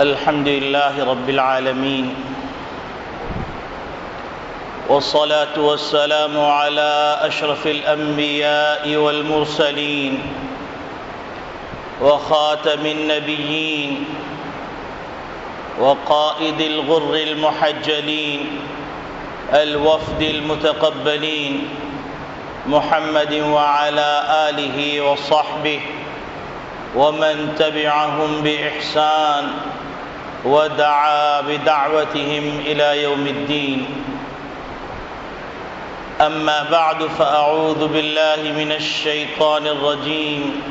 الحمد لله رب العالمين والصلاة والسلام على أشرف الأنبياء والمرسلين وخاتم النبيين وقائد الغر المحجلين الوفد المتقبلين محمد وعلى آله وصحبه ومن تبعهم بإحسان ودعا بدعوتهم إلى يوم الدين. أما بعد فأعوذ بالله من الشيطان الرجيم.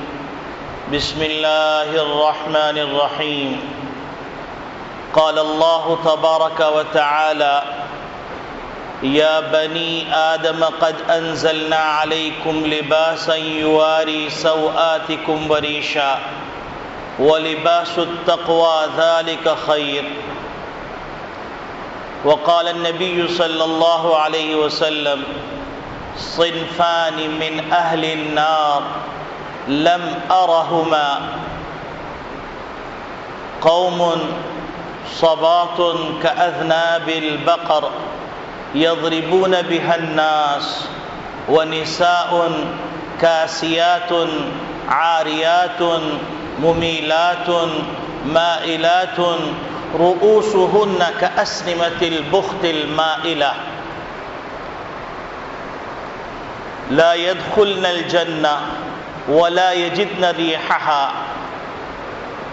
بسم الله الرحمن الرحيم. قال الله تبارك وتعالى: يا بني آدم قد أنزلنا عليكم لباسا يواري سوآتكم وريشا ولباس التقوى ذلك خير. وقال النبي صلى الله عليه وسلم: صنفان من أهل النار لم أرهما، قوم صباط كأذناب البقر يضربون بها الناس، ونساء كاسيات عاريات مميلات مائلات رؤوسهن كأسنمة البخت المائلة لا يدخلن الجنة ولا يجدن ريحها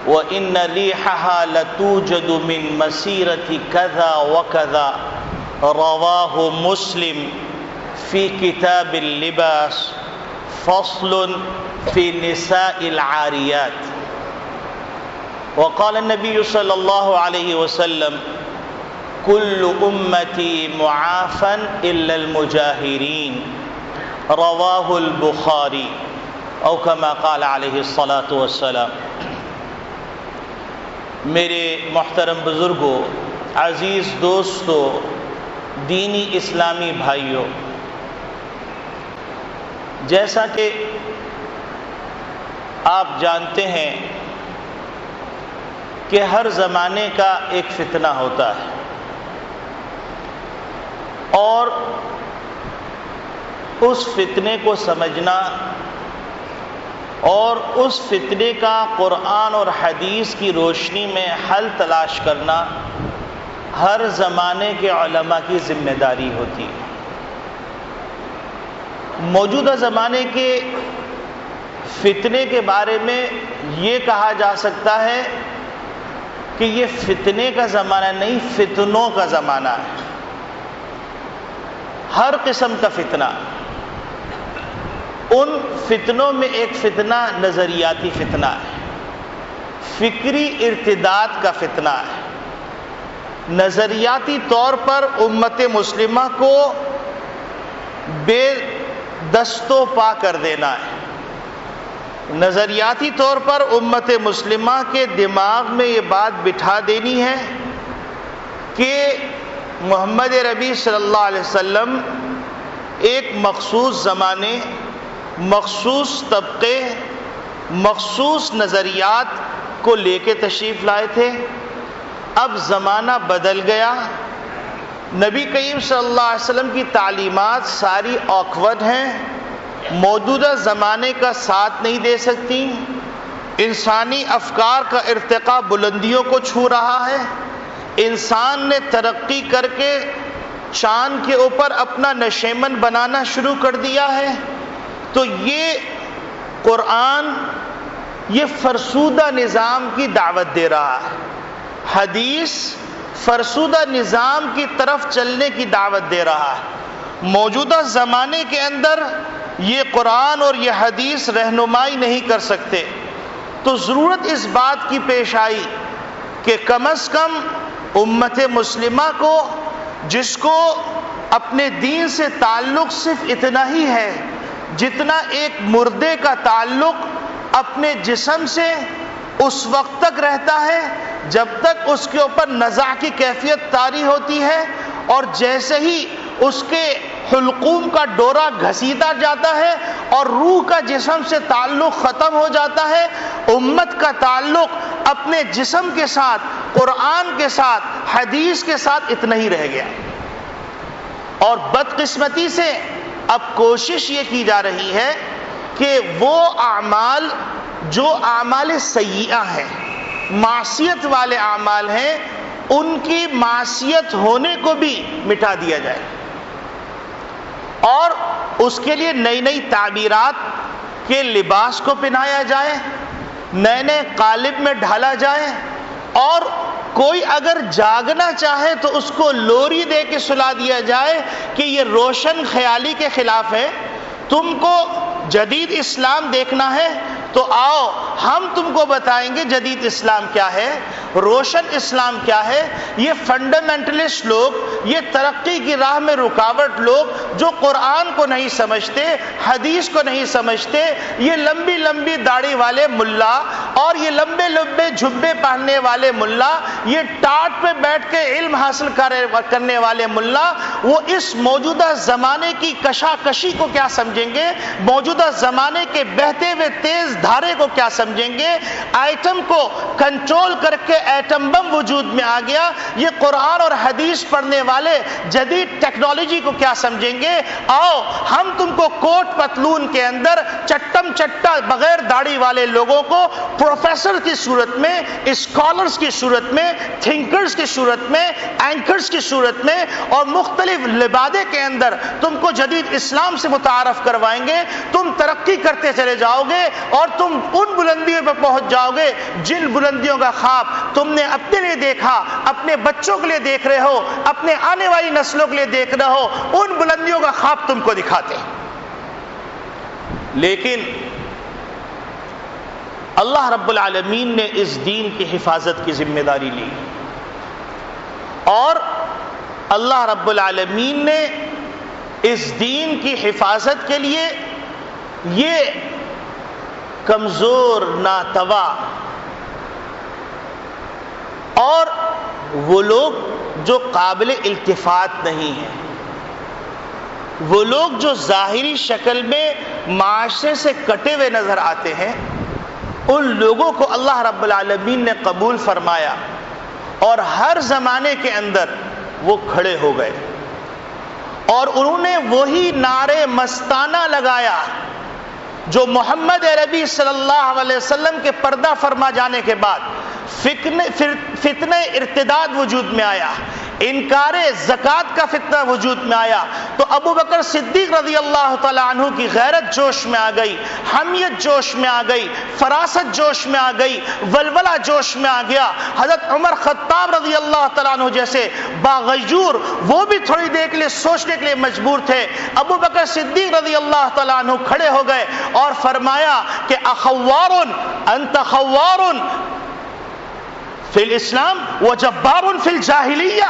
وإن ريحها لتوجد من مسيرة كذا وكذا. رواه مسلم في كتاب اللباس فصل في نساء العاريات. وقال النبي صلى الله عليه وسلم: كل أمتي معافى إلا المجاهرين. رواه البخاري او كما قال علیہ الصلاۃ والسلام. میرے محترم بزرگوں، عزیز دوستوں، دینی اسلامی بھائیوں، جیسا کہ آپ جانتے ہیں کہ ہر زمانے کا ایک فتنہ ہوتا ہے، اور اس فتنے کو سمجھنا اور اس فتنے کا قرآن اور حدیث کی روشنی میں حل تلاش کرنا ہر زمانے کے علماء کی ذمہ داری ہوتی ہے. موجودہ زمانے کے فتنے کے بارے میں یہ کہا جا سکتا ہے کہ یہ فتنے کا زمانہ نہیں، فتنوں کا زمانہ ہے. ہر قسم کا فتنہ. ان فتنوں میں ایک فتنہ نظریاتی فتنہ ہے، فکری ارتداد کا فتنہ ہے. نظریاتی طور پر امت مسلمہ کو بے دست و پا کر دینا ہے. نظریاتی طور پر امت مسلمہ کے دماغ میں یہ بات بٹھا دینی ہے کہ محمد ربی صلی اللہ علیہ وسلم ایک مخصوص زمانے، مخصوص طبقے، مخصوص نظریات کو لے کے تشریف لائے تھے. اب زمانہ بدل گیا. نبی کریم صلی اللہ علیہ وسلم کی تعلیمات ساری آکورڈ ہیں، موجودہ زمانے کا ساتھ نہیں دے سکتی. انسانی افکار کا ارتقاء بلندیوں کو چھو رہا ہے. انسان نے ترقی کر کے چاند کے اوپر اپنا نشیمن بنانا شروع کر دیا ہے. تو یہ قرآن یہ فرسودہ نظام کی دعوت دے رہا ہے، حدیث فرسودہ نظام کی طرف چلنے کی دعوت دے رہا ہے. موجودہ زمانے کے اندر یہ قرآن اور یہ حدیث رہنمائی نہیں کر سکتے. تو ضرورت اس بات کی پیش آئی کہ کم از کم امت مسلمہ کو، جس کو اپنے دین سے تعلق صرف اتنا ہی ہے جتنا ایک مردے کا تعلق اپنے جسم سے اس وقت تک رہتا ہے جب تک اس کے اوپر نزع کی کیفیت طاری ہوتی ہے، اور جیسے ہی اس کے حلقوم کا ڈورا گھسیٹا جاتا ہے اور روح کا جسم سے تعلق ختم ہو جاتا ہے، امت کا تعلق اپنے جسم کے ساتھ قرآن کے ساتھ، حدیث کے ساتھ اتنا ہی رہ گیا۔ اور بدقسمتی سے اب کوشش یہ کی جا رہی ہے کہ وہ اعمال جو اعمال سیئہ ہیں، معصیت والے اعمال ہیں، ان کی معصیت ہونے کو بھی مٹا دیا جائے، اور اس کے لیے نئی نئی تعبیرات کے لباس کو پہنایا جائے، نئے نئے قالب میں ڈھالا جائے، اور کوئی اگر جاگنا چاہے تو اس کو لوری دے کے سلا دیا جائے کہ یہ روشن خیالی کے خلاف ہے۔ تم کو جدید اسلام دیکھنا ہے تو آؤ ہم تم کو بتائیں گے جدید اسلام کیا ہے، روشن اسلام کیا ہے۔ یہ فنڈامنٹلسٹ لوگ، یہ ترقی کی راہ میں رکاوٹ لوگ جو قرآن کو نہیں سمجھتے، حدیث کو نہیں سمجھتے، یہ لمبی لمبی داڑھی والے ملا اور یہ لمبے لمبے جھبے پہننے والے ملا، یہ ٹاٹ پہ بیٹھ کے علم حاصل کرنے والے ملا، وہ اس موجودہ زمانے کی کشاکشی کو کیا سمجھیں گے، موجودہ زمانے کے بہتے ہوئے تیز دھارے کو کیا سمجھیں گے، ایٹم کو کنٹرول کر کے ایٹم بم وجود میں آ گیا، یہ قرآن اور حدیث پڑھنے والے جدید ٹیکنالوجی کو کیا سمجھیں گے۔ آؤ ہم تم کو کوٹ پتلون کے اندر چٹم چٹا بغیر داڑھی والے لوگوں کو پروفیسر کی صورت میں، اسکالرز کی صورت میں، تھنکرز کی صورت میں، اینکرز کی صورت میں اور مختلف لبادے کے اندر تم کو جدید اسلام سے متعارف کروائیں گے۔ تم ترقی کرتے چلے جاؤ گے اور تم ان بلندیوں پہ پہنچ جاؤ گے جن بلندیوں کا خواب تم نے اپنے لیے دیکھا، اپنے بچوں کے لیے دیکھ رہے ہو، اپنے آنے والی نسلوں کے لیے دیکھ رہے ہو، ان بلندیوں کا خواب تم کو دکھاتے ہیں۔ لیکن اللہ رب العالمین نے اس دین کی حفاظت کی ذمہ داری لی، اور اللہ رب العالمین نے اس دین کی حفاظت کے لیے یہ کمزور، ناتواں اور وہ لوگ جو قابل التفات نہیں ہیں، وہ لوگ جو ظاہری شکل میں معاشرے سے کٹے ہوئے نظر آتے ہیں، ان لوگوں کو اللہ رب العالمین نے قبول فرمایا، اور ہر زمانے کے اندر وہ کھڑے ہو گئے اور انہوں نے وہی نعرے مستانہ لگایا جو محمد عربی صلی اللہ علیہ وسلم کے پردہ فرما جانے کے بعد فتنہ ارتداد وجود میں آیا، انکار زکوٰۃ کا فتنہ وجود میں آیا، تو ابو بکر صدیق رضی اللہ تعالیٰ عنہ کی غیرت جوش میں آ گئی، حمیت جوش میں آ گئی، فراست جوش میں آ گئی، ولولہ جوش میں آ گیا۔ حضرت عمر خطاب رضی اللہ تعالیٰ عنہ جیسے باغیور، وہ بھی تھوڑی دیر کے لیے سوچنے کے لیے مجبور تھے۔ ابو بکر صدیق رضی اللہ تعالیٰ عنہ کھڑے ہو گئے اور فرمایا کہ اخوار انت خوار فی الاسلام وجبار فی الجاہلیہ۔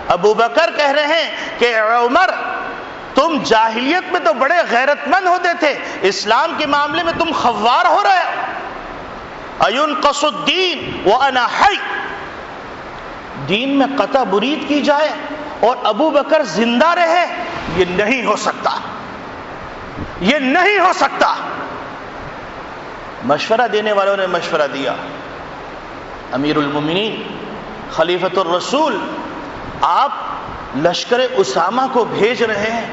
ابو بکر کہہ رہے ہیں کہ عمر، تم جاہلیت میں تو بڑے غیرت مند ہوتے تھے، اسلام کے معاملے میں تم خوار ہو رہے ہو۔ اینقص الدین وانا حی، دین میں قطع برید کی جائے اور ابو بکر زندہ رہے، یہ نہیں ہو سکتا، یہ نہیں ہو سکتا۔ مشورہ دینے والوں نے مشورہ دیا، امیر المومنین خلیفۃ الرسول، آپ لشکر اسامہ کو بھیج رہے ہیں،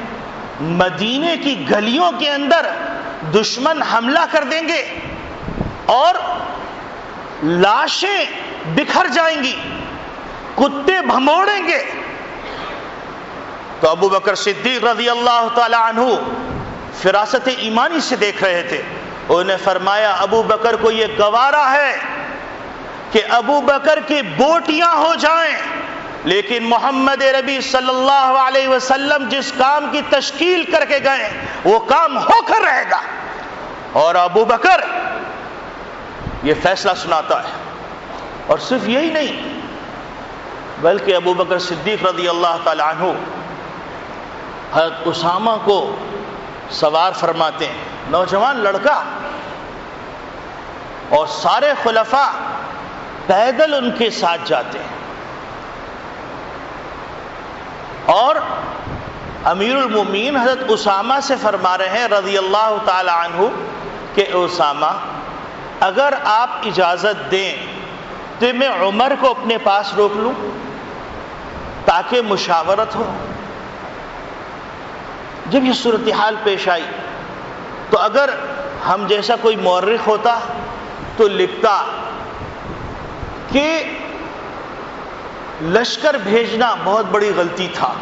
مدینے کی گلیوں کے اندر دشمن حملہ کر دیں گے اور لاشیں بکھر جائیں گی، کتے بھموڑیں گے۔ تو ابو بکر صدیق رضی اللہ تعالی عنہ فراست ایمانی سے دیکھ رہے تھے، انہوں نے فرمایا ابو بکر کو یہ گوارا ہے کہ ابو بکر کی بوٹیاں ہو جائیں، لیکن محمد عربی صلی اللہ علیہ وسلم جس کام کی تشکیل کر کے گئے وہ کام ہو کر رہے گا۔ اور ابو بکر یہ فیصلہ سناتا ہے، اور صرف یہی نہیں بلکہ ابو بکر صدیق رضی اللہ تعالی عنہ حضرت اسامہ کو سوار فرماتے ہیں، نوجوان لڑکا، اور سارے خلفاء پیدل ان کے ساتھ جاتے ہیں، اور امیر المومنین حضرت اسامہ سے فرما رہے ہیں رضی اللہ تعالی عنہ کہ اسامہ، اگر آپ اجازت دیں ہفتے میں عمر کو اپنے پاس روک لوں تاکہ مشاورت ہو. جب یہ صورتحال پیش آئی تو اگر ہم جیسا کوئی مورخ ہوتا تو لکھتا کہ لشکر بھیجنا بہت بڑی غلطی تھا.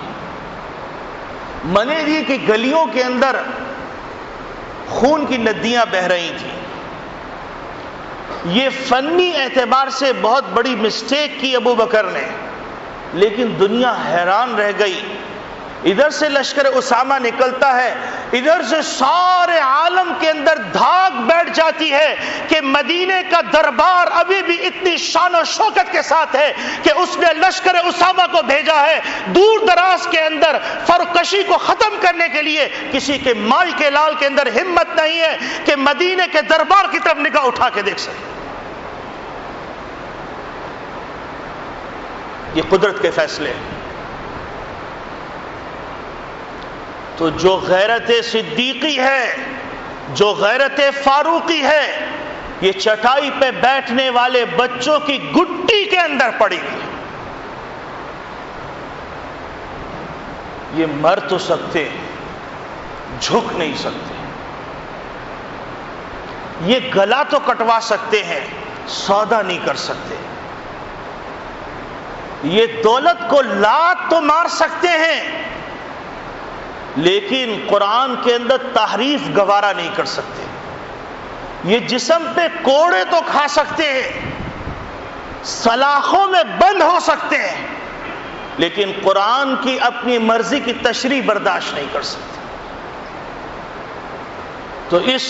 منے دی کہ گلیوں کے اندر خون کی ندیاں بہہ رہی تھیں. یہ فنی اعتبار سے بہت بڑی مسٹیک کی ابو بکر نے، لیکن دنیا حیران رہ گئی. ادھر سے لشکر اسامہ نکلتا ہے، ادھر سے سارے عالم کے اندر دھاگ بیٹھ جاتی ہے کہ مدینے کا دربار ابھی بھی اتنی شان و شوکت کے ساتھ ہے کہ اس نے لشکر اسامہ کو بھیجا ہے دور دراز کے اندر فرقشی کو ختم کرنے کے لیے. کسی کے مائی کے لال کے اندر ہمت نہیں ہے کہ مدینے کے دربار کی طرف نگاہ اٹھا کے دیکھ سکے. یہ قدرت کے فیصلے. تو جو غیرت صدیقی ہے، جو غیرت فاروقی ہے، یہ چٹائی پہ بیٹھنے والے بچوں کی گٹی کے اندر پڑی ہوئی. یہ مر تو سکتے جھک نہیں سکتے. یہ گلا تو کٹوا سکتے ہیں، سودا نہیں کر سکتے. یہ دولت کو لات تو مار سکتے ہیں، لیکن قرآن کے اندر تحریف گوارا نہیں کر سکتے. یہ جسم پہ کوڑے تو کھا سکتے ہیں، سلاخوں میں بند ہو سکتے ہیں، لیکن قرآن کی اپنی مرضی کی تشریح برداشت نہیں کر سکتے. تو اس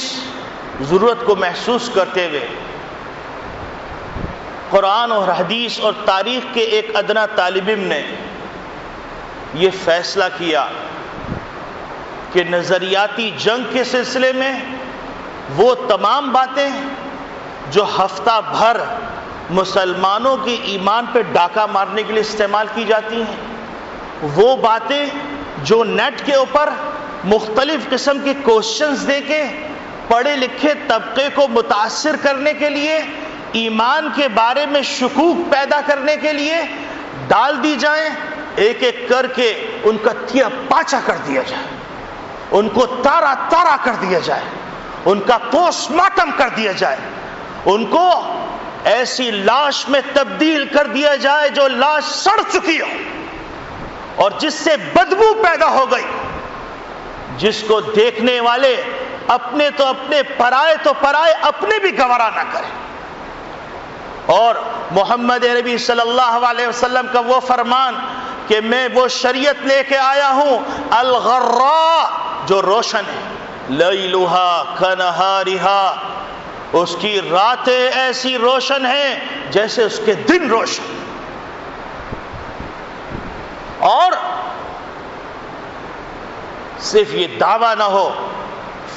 ضرورت کو محسوس کرتے ہوئے قرآن اور حدیث اور تاریخ کے ایک ادنا طالب علم نے یہ فیصلہ کیا کہ نظریاتی جنگ کے سلسلے میں وہ تمام باتیں جو ہفتہ بھر مسلمانوں کے ایمان پہ ڈاکہ مارنے کے لیے استعمال کی جاتی ہیں، وہ باتیں جو نیٹ کے اوپر مختلف قسم کے کوشچنز دے کے پڑھے لکھے طبقے کو متاثر کرنے کے لیے، ایمان کے بارے میں شکوک پیدا کرنے کے لیے ڈال دی جائیں، ایک ایک کر کے ان کا تیا پاچا کر دیا جائے، ان کو تارا تارا کر دیا جائے، ان کا پوسٹ مارٹم کر دیا جائے، ان کو ایسی لاش میں تبدیل کر دیا جائے جو لاش سڑ چکی ہو اور جس سے بدبو پیدا ہو گئی، جس کو دیکھنے والے اپنے تو اپنے، پرائے تو پرائے، اپنے بھی گوارا نہ کریں. اور محمد عربی صلی اللہ علیہ وسلم کا وہ فرمان کہ میں وہ شریعت لے کے آیا ہوں الغراء، جو روشن ہے، لیلھا کنہارھا، اس کی راتیں ایسی روشن ہیں جیسے اس کے دن روشن. اور صرف یہ دعویٰ نہ ہو،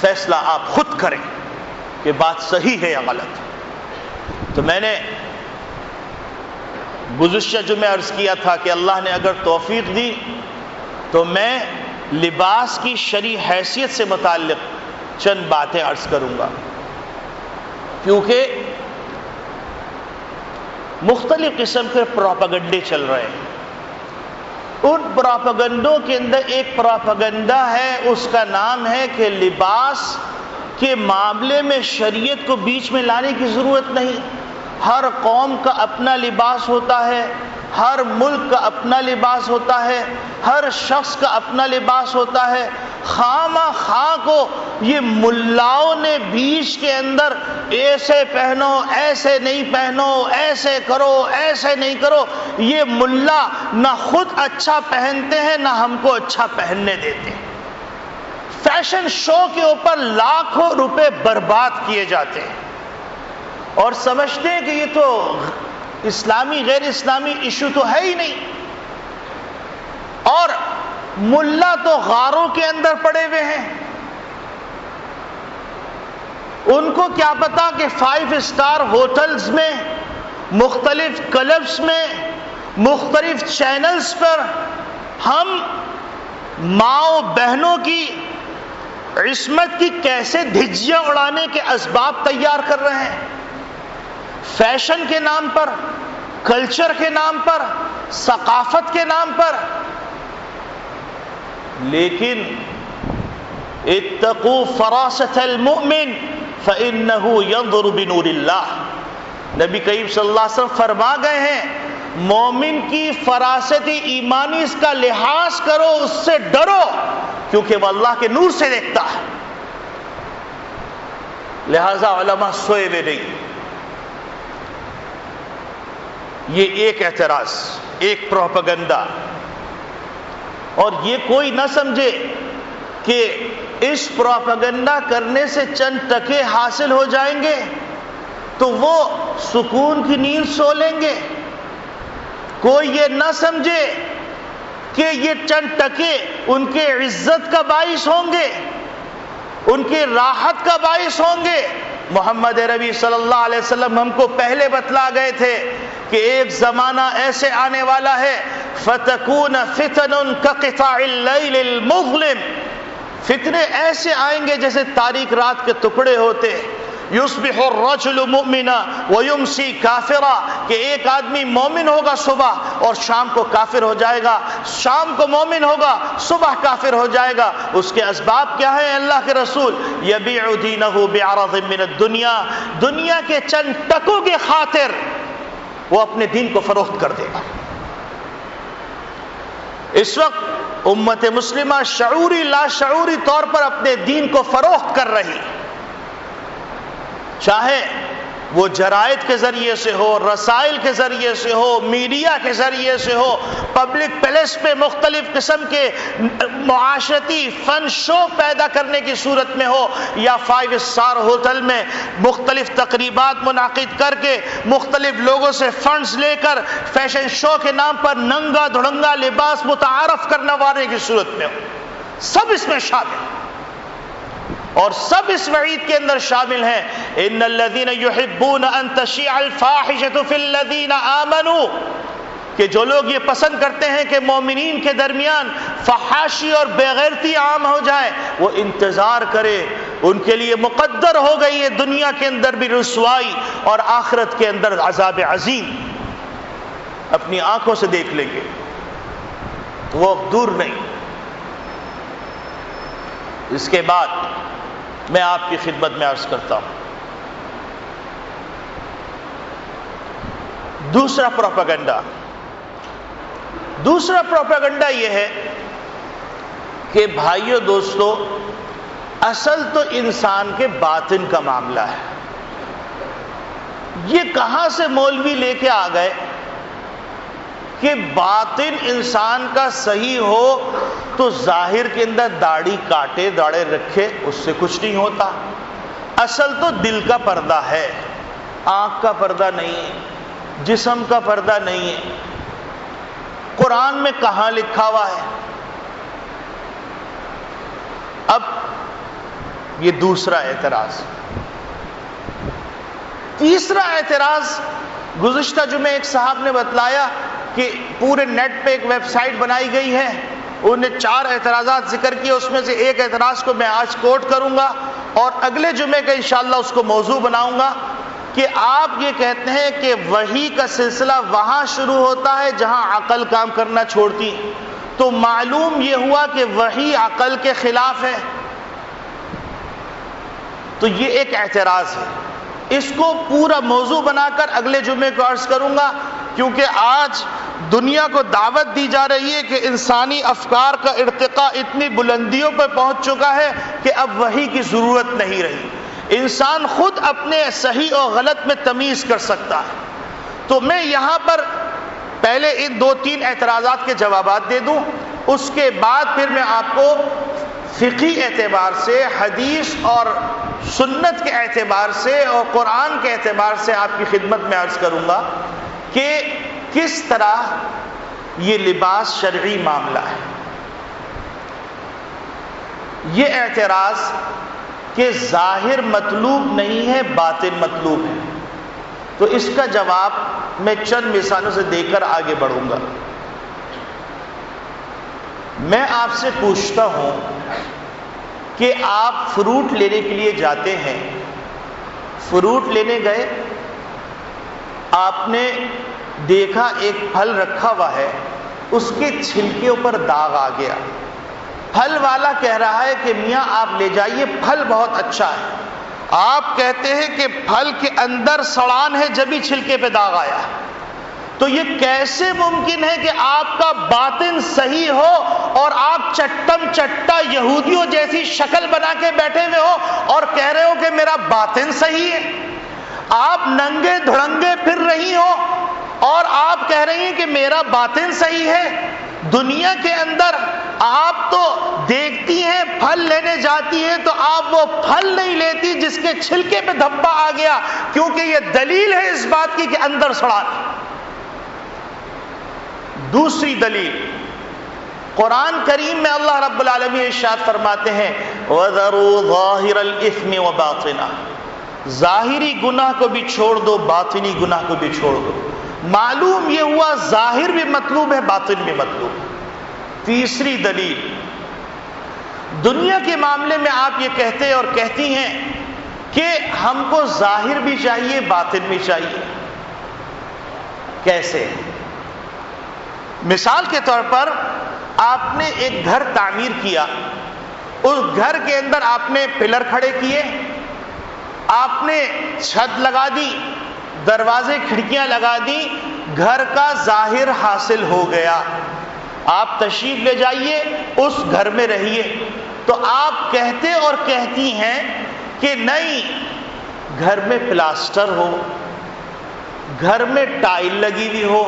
فیصلہ آپ خود کریں کہ بات صحیح ہے یا غلط. تو میں نے گزشتہ جمعے عرض کیا تھا کہ اللہ نے اگر توفیق دی تو میں لباس کی شرعی حیثیت سے متعلق چند باتیں عرض کروں گا، کیونکہ مختلف قسم کے پروپیگنڈے چل رہے ہیں. ان پروپیگنڈوں کے اندر ایک پروپیگنڈا ہے، اس کا نام ہے کہ لباس کے معاملے میں شریعت کو بیچ میں لانے کی ضرورت نہیں. ہر قوم کا اپنا لباس ہوتا ہے، ہر ملک کا اپنا لباس ہوتا ہے، ہر شخص کا اپنا لباس ہوتا ہے. خواہ خواہ کو یہ ملاؤں نے بیچ کے اندر ایسے پہنو، ایسے نہیں پہنو، ایسے کرو، ایسے نہیں کرو، یہ ملا نہ خود اچھا پہنتے ہیں نہ ہم کو اچھا پہننے دیتے ہیں. فیشن شو کے اوپر لاکھوں روپے برباد کیے جاتے ہیں اور سمجھتے ہیں کہ یہ تو اسلامی غیر اسلامی ایشو تو ہے ہی نہیں. اور ملا تو غاروں کے اندر پڑے ہوئے ہیں، ان کو کیا پتا کہ 5 اسٹار ہوٹلز میں، مختلف کلبز میں، مختلف چینلز پر ہم ماؤں بہنوں کی عصمت کی کیسے دھجیاں اڑانے کے اسباب تیار کر رہے ہیں. فیشن کے نام پر، کلچر کے نام پر، ثقافت کے نام پر. لیکن اتقوا فراست المؤمن فإنه ينظر بنور اللہ. نبی کریم صلی اللہ علیہ وسلم فرما گئے ہیں مومن کی فراست ایمانی اس کا لحاظ کرو، اس سے ڈرو، کیونکہ وہ اللہ کے نور سے دیکھتا ہے. لہذا علماء سوئے ہوئے نہیں. یہ ایک اعتراض، ایک پروپیگنڈا. اور یہ کوئی نہ سمجھے کہ اس پروپیگنڈا کرنے سے چند ٹکے حاصل ہو جائیں گے تو وہ سکون کی نیند سو لیں گے. کوئی یہ نہ سمجھے کہ یہ چند ٹکے ان کے عزت کا باعث ہوں گے، ان کی راحت کا باعث ہوں گے. محمد ربی صلی اللہ علیہ وسلم ہم کو پہلے بتلا گئے تھے کہ ایک زمانہ ایسے آنے والا ہے فَتَكُونَ فِتَنٌ كَقِطَعِ اللَّيْلِ الْمُظْلِمِ. فتنے ایسے آئیں گے جیسے تاریک رات کے ٹکڑے ہوتے. یصبح الرجل مؤمنا ویمسی کافرا، کہ ایک آدمی مومن ہوگا صبح اور شام کو کافر ہو جائے گا، شام کو مومن ہوگا صبح کافر ہو جائے گا. اس کے اسباب کیا ہیں؟ اللہ کے رسول یبیع دینہ بعرض من الدنیا، دنیا کے چند ٹکوں کے خاطر وہ اپنے دین کو فروخت کر دے گا. اس وقت امت مسلمہ شعوری لا شعوری طور پر اپنے دین کو فروخت کر رہی، چاہے وہ جرائد کے ذریعے سے ہو، رسائل کے ذریعے سے ہو، میڈیا کے ذریعے سے ہو، پبلک پیلیس پہ مختلف قسم کے معاشرتی فن شو پیدا کرنے کی صورت میں ہو، یا 5 اسٹار ہوٹل میں مختلف تقریبات منعقد کر کے مختلف لوگوں سے فنڈز لے کر فیشن شو کے نام پر ننگا دھڑنگا لباس متعارف کرنے والے کی صورت میں ہو. سب اس میں شامل، اور سب اس وعید کے اندر شامل ہیں. ان الذين يحبون ان تشيع الفاحشة في الذين آمنوا، کہ جو لوگ یہ پسند کرتے ہیں کہ مومنین کے درمیان فحاشی اور بےغیرتی عام ہو جائے، وہ انتظار کرے، ان کے لیے مقدر ہو گئی ہے دنیا کے اندر بھی رسوائی اور آخرت کے اندر عذاب عظیم. اپنی آنکھوں سے دیکھ لیں گے، وہ دور نہیں. اس کے بعد میں آپ کی خدمت میں عرض کرتا ہوں دوسرا پروپیگنڈا یہ ہے کہ بھائیو دوستو، اصل تو انسان کے باطن کا معاملہ ہے. یہ کہاں سے مولوی لے کے آ گئے کہ باطن انسان کا صحیح ہو تو ظاہر کے اندر داڑھی کاٹے داڑھے رکھے اس سے کچھ نہیں ہوتا. اصل تو دل کا پردہ ہے، آنکھ کا پردہ نہیں ہے، جسم کا پردہ نہیں ہے. قرآن میں کہاں لکھا ہوا ہے؟ اب یہ دوسرا اعتراض. تیسرا اعتراض، گزشتہ جمعے ایک صاحب نے بتلایا کہ پورے نیٹ پہ ایک ویب سائٹ بنائی گئی ہے، انہوں نے 4 اعتراضات ذکر کیے، اس میں سے ایک اعتراض کو میں آج کوٹ کروں گا اور اگلے جمعے کا انشاءاللہ اس کو موضوع بناؤں گا. کہ آپ یہ کہتے ہیں کہ وحی کا سلسلہ وہاں شروع ہوتا ہے جہاں عقل کام کرنا چھوڑتی، تو معلوم یہ ہوا کہ وحی عقل کے خلاف ہے. تو یہ ایک اعتراض ہے، اس کو پورا موضوع بنا کر اگلے جمعے کو عرض کروں گا، کیونکہ آج دنیا کو دعوت دی جا رہی ہے کہ انسانی افکار کا ارتقاء اتنی بلندیوں پر پہنچ چکا ہے کہ اب وحی کی ضرورت نہیں رہی. انسان خود اپنے صحیح اور غلط میں تمیز کر سکتا ہے. تو میں یہاں پر پہلے ان 2-3 اعتراضات کے جوابات دے دوں، اس کے بعد پھر میں آپ کو فقہی اعتبار سے، حدیث اور سنت کے اعتبار سے اور قرآن کے اعتبار سے آپ کی خدمت میں عرض کروں گا کہ کس طرح یہ لباس شرعی معاملہ ہے. یہ اعتراض کہ ظاہر مطلوب نہیں ہے، باطن مطلوب ہے، تو اس کا جواب میں چند مثالوں سے دے کر آگے بڑھوں گا. میں آپ سے پوچھتا ہوں کہ آپ فروٹ لینے کے لیے جاتے ہیں، فروٹ لینے گئے آپ نے دیکھا ایک پھل رکھا ہوا ہے، اس کے چھلکے اوپر داغ آ گیا، پھل والا کہہ رہا ہے کہ میاں آپ لے جائیے، پھل بہت اچھا ہے، آپ کہتے ہیں کہ پھل کے اندر سڑان ہے جبھی چھلکے پہ داغ آیا، تو یہ کیسے ممکن ہے کہ آپ کا باطن صحیح ہو اور آپ چٹم چٹا یہودیوں جیسی شکل بنا کے بیٹھے ہوئے ہو اور کہہ رہے ہو کہ میرا باطن صحیح ہے؟ آپ ننگے دھڑنگے پھر رہی ہو اور آپ کہہ رہی ہیں کہ میرا باطن صحیح ہے۔ دنیا کے اندر آپ تو دیکھتی ہیں، پھل لینے جاتی ہیں تو آپ وہ پھل نہیں لیتی جس کے چھلکے پہ دھبا آ گیا، کیونکہ یہ دلیل ہے اس بات کی کہ اندر سڑا۔ دوسری دلیل قرآن کریم میں اللہ رب العالمین ارشاد فرماتے ہیں وَذَرُوا ظَاهِرَ الْإِثْمِ وَبَاطِنَهُ، ظاہری گناہ کو بھی چھوڑ دو، باطنی گناہ کو بھی چھوڑ دو۔ معلوم یہ ہوا ظاہر بھی مطلوب ہے، باطن بھی مطلوب۔ تیسری دلیل، دنیا کے معاملے میں آپ یہ کہتے اور کہتی ہیں کہ ہم کو ظاہر بھی چاہیے، باطن بھی چاہیے۔ کیسے؟ مثال کے طور پر آپ نے ایک گھر تعمیر کیا، اس گھر کے اندر آپ نے پلر کھڑے کیے، آپ نے چھت لگا دی، دروازے کھڑکیاں لگا دی، گھر کا ظاہر حاصل ہو گیا۔ آپ تشریف لے جائیے، اس گھر میں رہیے۔ تو آپ کہتے اور کہتی ہیں کہ نہیں، گھر میں پلاسٹر ہو، گھر میں ٹائل لگی ہوئی ہو،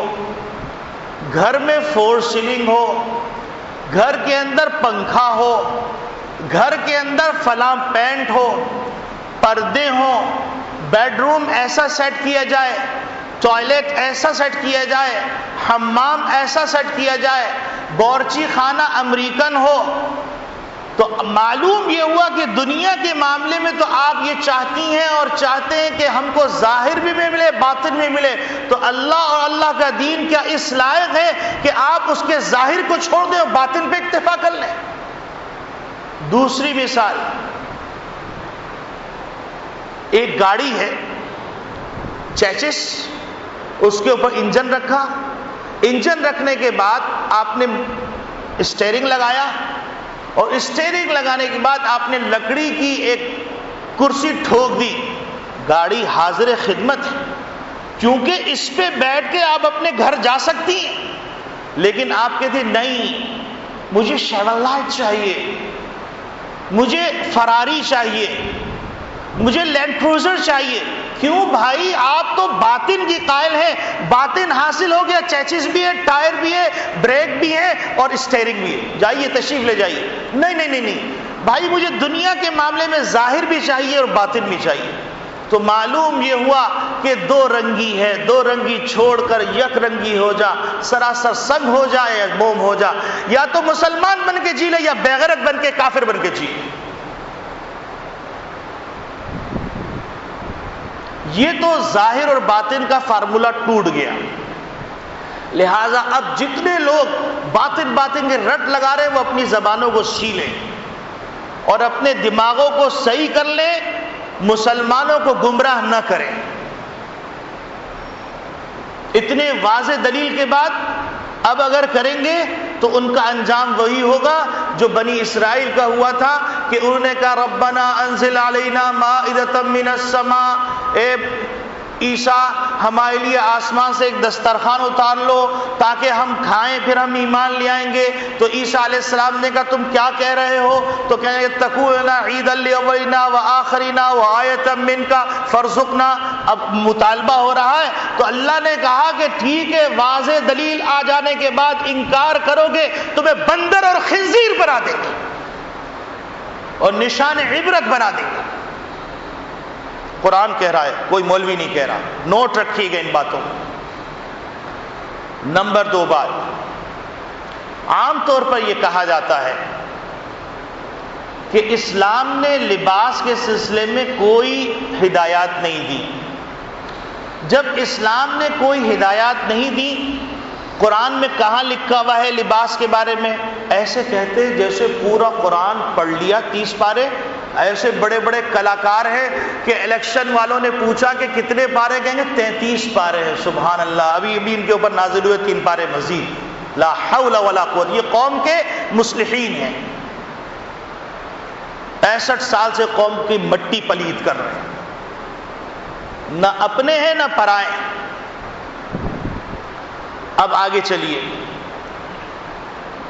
گھر میں فور سیلنگ ہو، گھر کے اندر پنکھا ہو، گھر کے اندر فلاں پینٹ ہو، پردے ہوں، بیڈ روم ایسا سیٹ کیا جائے، ٹوائلٹ ایسا سیٹ کیا جائے، حمام ایسا سیٹ کیا جائے، باورچی خانہ امریکن ہو۔ تو معلوم یہ ہوا کہ دنیا کے معاملے میں تو آپ یہ چاہتی ہیں اور چاہتے ہیں کہ ہم کو ظاہر بھی ملے، باطن بھی ملے۔ تو اللہ اور اللہ کا دین کیا اس لائق ہے کہ آپ اس کے ظاہر کو چھوڑ دیں اور باطن پہ اکتفا کر لیں؟ دوسری مثال، ایک گاڑی ہے، چیسس، اس کے اوپر انجن رکھا، انجن رکھنے کے بعد آپ نے اسٹیئرنگ لگایا، اور اسٹیئرنگ لگانے کے بعد آپ نے لکڑی کی ایک کرسی ٹھوک دی، گاڑی حاضر خدمت ہے، کیونکہ اس پہ بیٹھ کے آپ اپنے گھر جا سکتی ہیں۔ لیکن آپ کہتے ہیں نہیں، مجھے شیورلیٹ چاہیے، مجھے فراری چاہیے، مجھے لینڈ کروزر چاہیے۔ کیوں بھائی؟ آپ تو باطن کی قائل ہیں، باطن حاصل ہو گیا، چیسس بھی ہے، ٹائر بھی ہے، بریک بھی ہے اور اسٹیئرنگ بھی ہے، جائیے تشریف لے جائیے۔ نہیں نہیں نہیں نہیں بھائی، مجھے دنیا کے معاملے میں ظاہر بھی چاہیے اور باطن بھی چاہیے۔ تو معلوم یہ ہوا کہ دو رنگی ہے، دو رنگی چھوڑ کر یک رنگی ہو جا، سراسر سنگ ہو جائے یا موم ہو جا، یا تو مسلمان بن کے جی لے یا بےغیرت بن کے کافر بن کے جی۔ یہ تو ظاہر اور باطن کا فارمولہ ٹوٹ گیا۔ لہذا اب جتنے لوگ باطن کے رٹ لگا رہے ہیں وہ اپنی زبانوں کو سیلیں اور اپنے دماغوں کو صحیح کر لیں، مسلمانوں کو گمراہ نہ کریں۔ اتنے واضح دلیل کے بعد اب اگر کریں گے تو ان کا انجام وہی ہوگا جو بنی اسرائیل کا ہوا تھا کہ انہوں نے کہا ربنا انزل علینا مائدۃ من السماء، اے عیسیٰ ہمارے لیے آسمان سے ایک دسترخوان اتار لو تاکہ ہم کھائیں، پھر ہم ایمان لے آئیں گے۔ تو عیسیٰ علیہ السلام نے کہا تم کیا کہہ رہے ہو؟ تو کہیں گے تکون عیدا لاولنا وآخرنا وآیۃ منک فارزقنا۔ اب مطالبہ ہو رہا ہے تو اللہ نے کہا کہ ٹھیک ہے، واضح دلیل آ جانے کے بعد انکار کرو گے تمہیں بندر اور خنزیر بنا دیں گے اور نشان عبرت بنا دیں گے۔ قرآن کہہ رہا ہے، کوئی مولوی نہیں کہہ رہا، نوٹ رکھیے گا ان باتوں۔ نمبر 2 بات، عام طور پر یہ کہا جاتا ہے کہ اسلام نے لباس کے سلسلے میں کوئی ہدایات نہیں دی۔ جب اسلام نے کوئی ہدایات نہیں دی، قرآن میں کہاں لکھا ہوا ہے لباس کے بارے میں؟ ایسے کہتے ہیں جیسے پورا قرآن پڑھ لیا 30 پارے ایسے بڑے بڑے کلاکار ہیں کہ الیکشن والوں نے پوچھا کہ کتنے پارے، کہیں گے 33 پارے ہیں. سبحان اللہ. ابھی ان کے اوپر نازل ہوئے 3 پارے مزید. لا حول ولا قوت. یہ قوم کے مصلحین ہیں، 65 سال سے قوم کی مٹی پلید کر رہے ہیں، نہ اپنے ہیں نہ پرائے. اب آگے چلیے.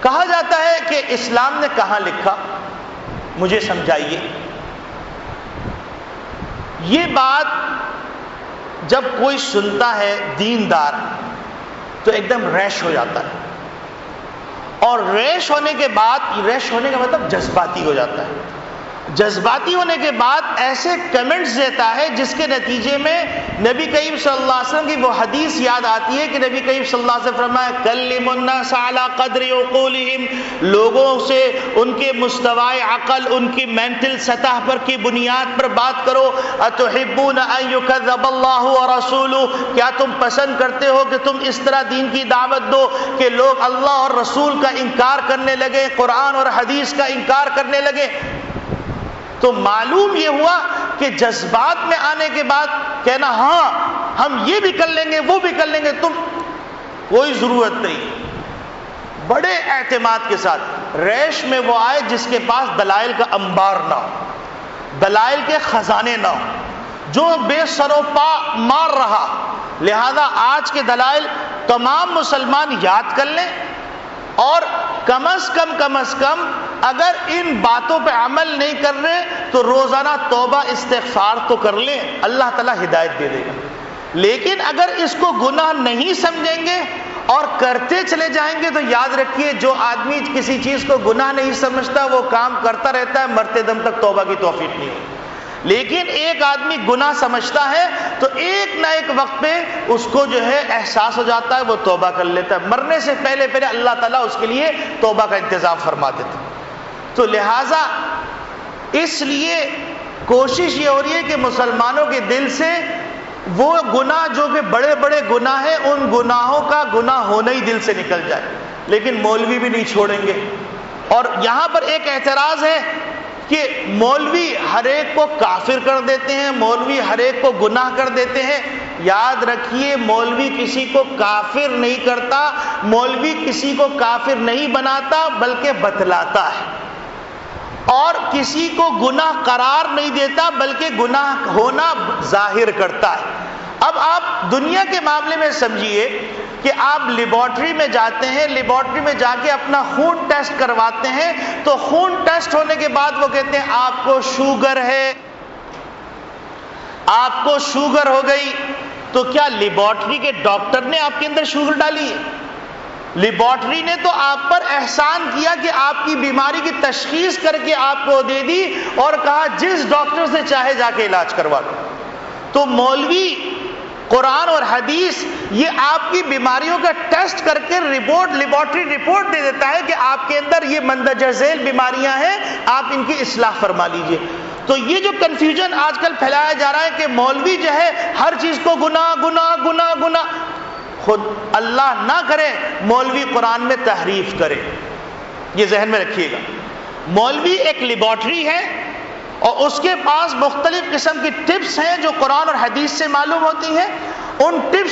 کہا جاتا ہے کہ اسلام نے کہاں لکھا، مجھے سمجھائیے. یہ بات جب کوئی سنتا ہے دیندار تو ایک دم ریش ہو جاتا ہے، اور ریش ہونے کے بعد، ریش ہونے کا مطلب جذباتی ہو جاتا ہے. جذباتی ہونے کے بعد ایسے کمنٹس دیتا ہے جس کے نتیجے میں نبی کریم صلی اللہ علیہ وسلم کی وہ حدیث یاد آتی ہے کہ نبی کریم صلی اللہ علیہ وسلم فرمایا کلموا الناس علی قدر عقولہم، لوگوں سے ان کے مستوی عقل، ان کی مینٹل سطح پر کی بنیاد پر بات کرو. اتحبون ان یکذب اللہ ورسولہ، کیا تم پسند کرتے ہو کہ تم اس طرح دین کی دعوت دو کہ لوگ اللہ اور رسول کا انکار کرنے لگے، قرآن اور حدیث کا انکار کرنے لگے؟ تو معلوم یہ ہوا کہ جذبات میں آنے کے بعد کہنا ہاں ہم یہ بھی کر لیں گے وہ بھی کر لیں گے، تم کوئی ضرورت نہیں. بڑے اعتماد کے ساتھ ریش میں وہ آئے جس کے پاس دلائل کا انبار نہ ہو، دلائل کے خزانے نہ ہو، جو بے سر و پا مار رہا. لہذا آج کے دلائل تمام مسلمان یاد کر لیں، اور کم از کم اگر ان باتوں پہ عمل نہیں کر رہے تو روزانہ توبہ استغفار تو کر لیں، اللہ تعالیٰ ہدایت دے دے گا. لیکن اگر اس کو گناہ نہیں سمجھیں گے اور کرتے چلے جائیں گے تو یاد رکھیے جو آدمی کسی چیز کو گناہ نہیں سمجھتا وہ کام کرتا رہتا ہے، مرتے دم تک توبہ کی توفیق نہیں ہوتی. لیکن ایک آدمی گناہ سمجھتا ہے تو ایک نہ ایک وقت پہ اس کو جو ہے احساس ہو جاتا ہے، وہ توبہ کر لیتا ہے. مرنے سے پہلے اللہ تعالیٰ اس کے لیے توبہ کا انتظام فرما دیتا. تو لہٰذا اس لیے کوشش یہ ہو رہی ہے کہ مسلمانوں کے دل سے وہ گناہ جو کہ بڑے بڑے گناہ ہیں، ان گناہوں کا گناہ ہونا ہی دل سے نکل جائے. لیکن مولوی بھی نہیں چھوڑیں گے. اور یہاں پر ایک اعتراض ہے کہ مولوی ہر ایک کو کافر کر دیتے ہیں، مولوی ہر ایک کو گناہ کر دیتے ہیں. یاد رکھیے مولوی کسی کو کافر نہیں کرتا، مولوی کسی کو کافر نہیں بناتا بلکہ بتلاتا ہے، اور کسی کو گناہ قرار نہیں دیتا بلکہ گناہ ہونا ظاہر کرتا ہے. اب آپ دنیا کے معاملے میں سمجھیے کہ آپ لیبارٹری میں جاتے ہیں، لیبارٹری میں جا کے اپنا خون ٹیسٹ کرواتے ہیں، تو خون ٹیسٹ ہونے کے بعد وہ کہتے ہیں آپ کو شوگر ہے، آپ کو شوگر ہو گئی. تو کیا لیبارٹری کے ڈاکٹر نے آپ کے اندر شوگر ڈالی ہے؟ لیبارٹری نے تو آپ پر احسان کیا کہ آپ کی بیماری کی تشخیص کر کے آپ کو دے دی اور کہا جس ڈاکٹر سے چاہے جا کے علاج کروا لو. تو مولوی قرآن اور حدیث یہ آپ کی بیماریوں کا ٹیسٹ کر کے لیبارٹری رپورٹ دے دیتا ہے کہ آپ کے اندر یہ مندرجہ ذیل بیماریاں ہیں، آپ ان کی اصلاح فرما لیجئے. تو یہ جو کنفیوژن آج کل پھیلایا جا رہا ہے کہ مولوی جو ہے ہر چیز کو گناہ گناہ گناہ گناہ، خود اللہ نہ کرے مولوی قرآن میں تحریف کرے، یہ ذہن میں رکھیے گا. مولوی ایک لیبارٹری ہے اور اس کے پاس مختلف قسم کی ٹپس ہیں جو قرآن اور حدیث سے معلوم ہوتی ہیں. ان ٹپس